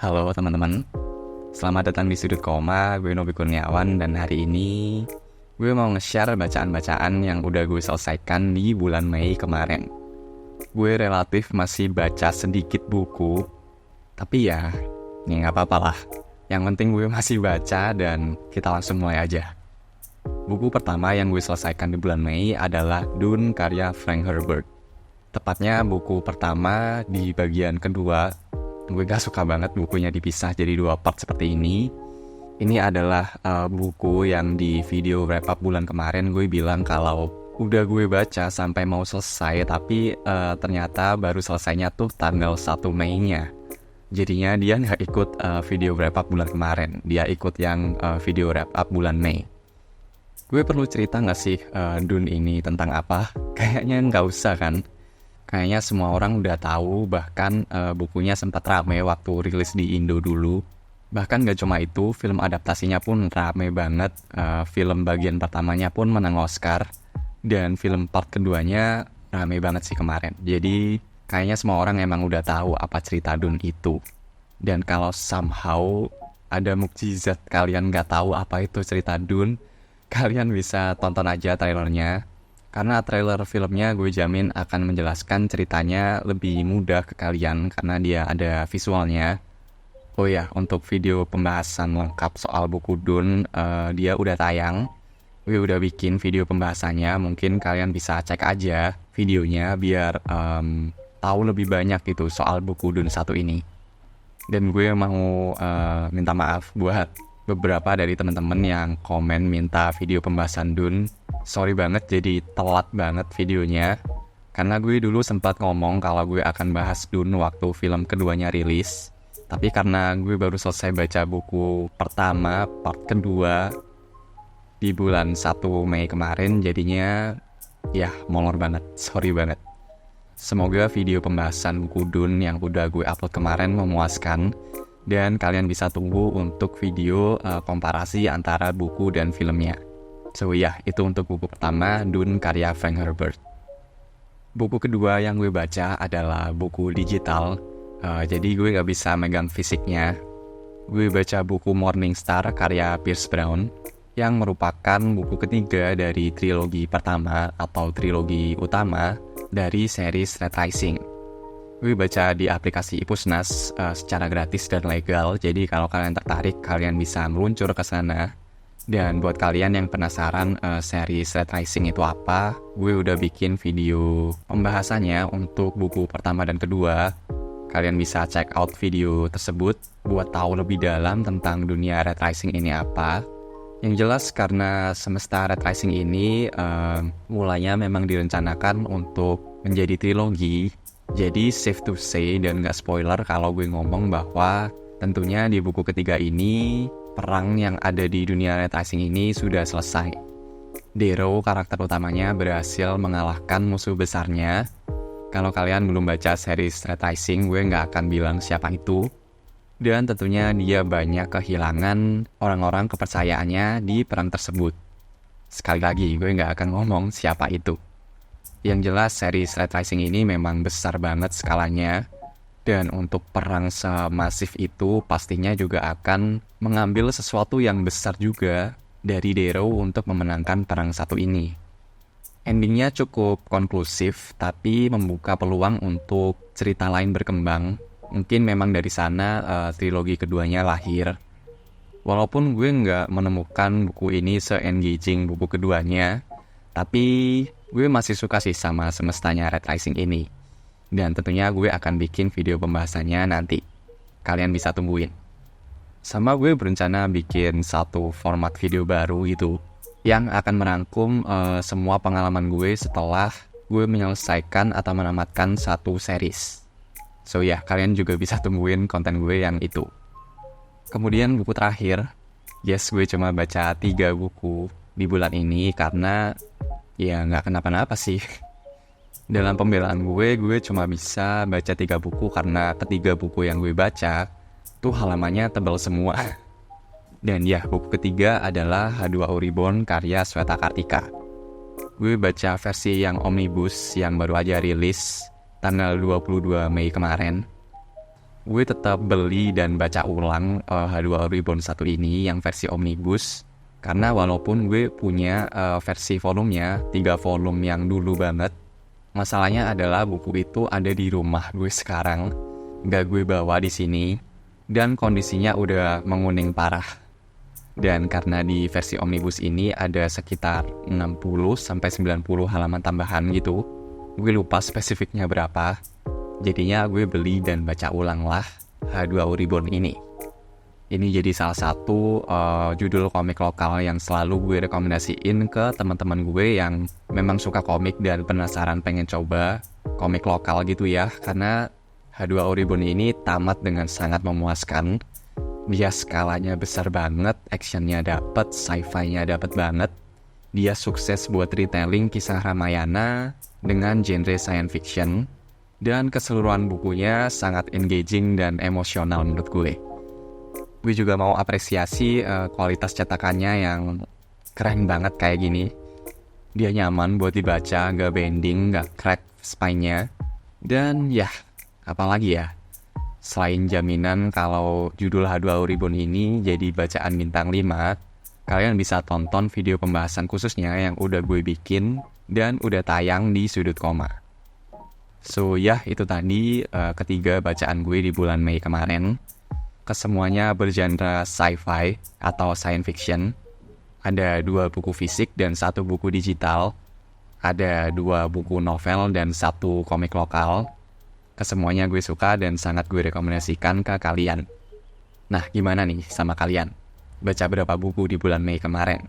Halo teman-teman, selamat datang di Sudut Koma. Gue Nobi Kurniawan dan hari ini gue mau nge-share bacaan-bacaan yang udah gue selesaikan di bulan Mei kemarin. Gue relatif masih baca sedikit buku, tapi ya nggak apa-apa lah. Yang penting gue masih baca dan kita langsung mulai aja. Buku pertama yang gue selesaikan di bulan Mei adalah Dune karya Frank Herbert. Tepatnya buku pertama di bagian kedua. Gue gak suka banget bukunya dipisah jadi 2 part seperti ini. Ini adalah buku yang di video wrap up bulan kemarin gue bilang kalau udah gue baca sampai mau selesai, tapi ternyata baru selesainya tuh tanggal 1 Mei-nya. Jadinya dia gak ikut video wrap up bulan kemarin. Dia ikut yang video wrap up bulan Mei. Gue perlu cerita gak sih Dune ini tentang apa? Kayaknya gak usah kan? Kayaknya semua orang udah tahu, bahkan bukunya sempat rame waktu rilis di Indo dulu. Bahkan gak cuma itu, film adaptasinya pun rame banget. Film bagian pertamanya pun menang Oscar. Dan film part keduanya rame banget sih kemarin. Jadi kayaknya semua orang emang udah tahu apa cerita Dune itu. Dan kalau somehow ada mukjizat kalian gak tahu apa itu cerita Dune, kalian bisa tonton aja trailernya. Karena trailer filmnya gue jamin akan menjelaskan ceritanya lebih mudah ke kalian karena dia ada visualnya. Oh ya, untuk video pembahasan lengkap soal buku Dune, dia udah tayang. Gue udah bikin video pembahasannya, mungkin kalian bisa cek aja videonya biar tahu lebih banyak gitu soal buku Dune 1 ini. Dan gue mau minta maaf buat beberapa dari teman-teman yang komen minta video pembahasan Dune. Sorry banget jadi telat banget videonya. Karena gue dulu sempat ngomong kalau gue akan bahas Dune waktu film keduanya rilis. Tapi karena gue baru selesai baca buku pertama, part kedua di bulan 1 Mei kemarin, jadinya ya molor banget, sorry banget. Semoga video pembahasan buku Dune yang udah gue upload kemarin memuaskan. Dan kalian bisa tunggu untuk video komparasi antara buku dan filmnya. So ya, itu untuk buku pertama, Dune karya Frank Herbert. Buku kedua yang gue baca adalah buku digital. Jadi gue gak bisa megang fisiknya. Gue baca buku Morning Star karya Pierce Brown, yang merupakan buku ketiga dari trilogi pertama atau trilogi utama dari series Red Rising. Gue baca di aplikasi Ipusnas secara gratis dan legal. Jadi kalau kalian tertarik, kalian bisa meluncur ke sana. Dan buat kalian yang penasaran series Red Rising itu apa, gue udah bikin video pembahasannya untuk buku pertama dan kedua. Kalian bisa check out video tersebut buat tahu lebih dalam tentang dunia Red Rising ini apa. Yang jelas karena semesta Red Rising ini mulanya memang direncanakan untuk menjadi trilogi. Jadi safe to say dan gak spoiler kalau gue ngomong bahwa tentunya di buku ketiga ini perang yang ada di dunia Red Rising ini sudah selesai. Darrow, karakter utamanya, berhasil mengalahkan musuh besarnya. Kalau kalian belum baca series Red Rising, gue gak akan bilang siapa itu. Dan tentunya dia banyak kehilangan orang-orang kepercayaannya di perang tersebut. Sekali lagi, gue gak akan ngomong siapa itu. Yang jelas series Red Rising ini memang besar banget skalanya. Dan untuk perang semasif itu pastinya juga akan mengambil sesuatu yang besar juga dari Darrow untuk memenangkan perang satu ini. Endingnya cukup konklusif, tapi membuka peluang untuk cerita lain berkembang. Mungkin memang dari sana trilogi keduanya lahir. Walaupun gue nggak menemukan buku ini se-engaging buku keduanya, tapi gue masih suka sih sama semestanya Red Rising ini. Dan tentunya gue akan bikin video pembahasannya nanti. Kalian bisa tungguin. Sama gue berencana bikin satu format video baru gitu, yang akan merangkum semua pengalaman gue setelah gue menyelesaikan atau menamatkan satu series. So ya, kalian juga bisa tungguin konten gue yang itu. Kemudian buku terakhir. Yes, gue cuma baca 3 buku di bulan ini karena ya gak kenapa-napa sih. Dalam pembelaan gue cuma bisa baca 3 buku karena ketiga buku yang gue baca tuh halamannya tebal semua. Dan ya, buku ketiga adalah H2O Reborn karya Sweta Kartika. Gue baca versi yang omnibus yang baru aja rilis tanggal 22 Mei kemarin. gue tetap beli dan baca ulang H2O Reborn 1 ini yang versi omnibus. Karena walaupun gue punya versi volumenya, 3 volume yang dulu banget, masalahnya adalah buku itu ada di rumah gue sekarang, gak gue bawa di sini, dan kondisinya udah menguning parah. Dan karena di versi omnibus ini ada sekitar 60-90 halaman tambahan gitu, gue lupa spesifiknya berapa. Jadinya gue beli dan baca ulang lah H2O Reborn ini. Ini jadi salah satu judul komik lokal yang selalu gue rekomendasiin ke teman-teman gue yang memang suka komik dan penasaran pengen coba komik lokal gitu ya. Karena H2O Reborn ini tamat dengan sangat memuaskan. Dia skalanya besar banget, actionnya dapet, sci-fi-nya dapet banget. Dia sukses buat retelling kisah Ramayana dengan genre science fiction. Dan keseluruhan bukunya sangat engaging dan emosional menurut gue. Gue juga mau apresiasi kualitas cetakannya yang keren banget kayak gini. Dia nyaman buat dibaca, gak bending, gak crack spine-nya. Dan ya, apalagi ya, selain jaminan kalau judul H2O Reborn ini jadi bacaan bintang 5, kalian bisa tonton video pembahasan khususnya yang udah gue bikin dan udah tayang di Sudut Koma. So ya, itu tadi ketiga bacaan gue di bulan Mei kemarin. Kesemuanya bergenre sci-fi atau science fiction. Ada 2 buku fisik dan 1 buku digital. Ada 2 buku novel dan 1 komik lokal. Kesemuanya gue suka dan sangat gue rekomendasikan ke kalian. Nah, gimana nih sama kalian? Baca berapa buku di bulan Mei kemarin?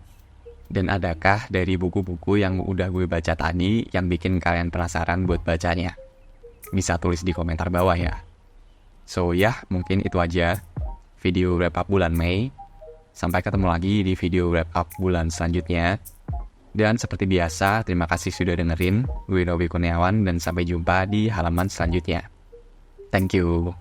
Dan adakah dari buku-buku yang udah gue baca tadi yang bikin kalian penasaran buat bacanya? Bisa tulis di komentar bawah ya. So ya, mungkin itu aja video wrap up bulan Mei. Sampai ketemu lagi di video wrap up bulan selanjutnya. Dan seperti biasa, terima kasih sudah dengerin. Gue Novi Kurniawan dan sampai jumpa di halaman selanjutnya. Thank you.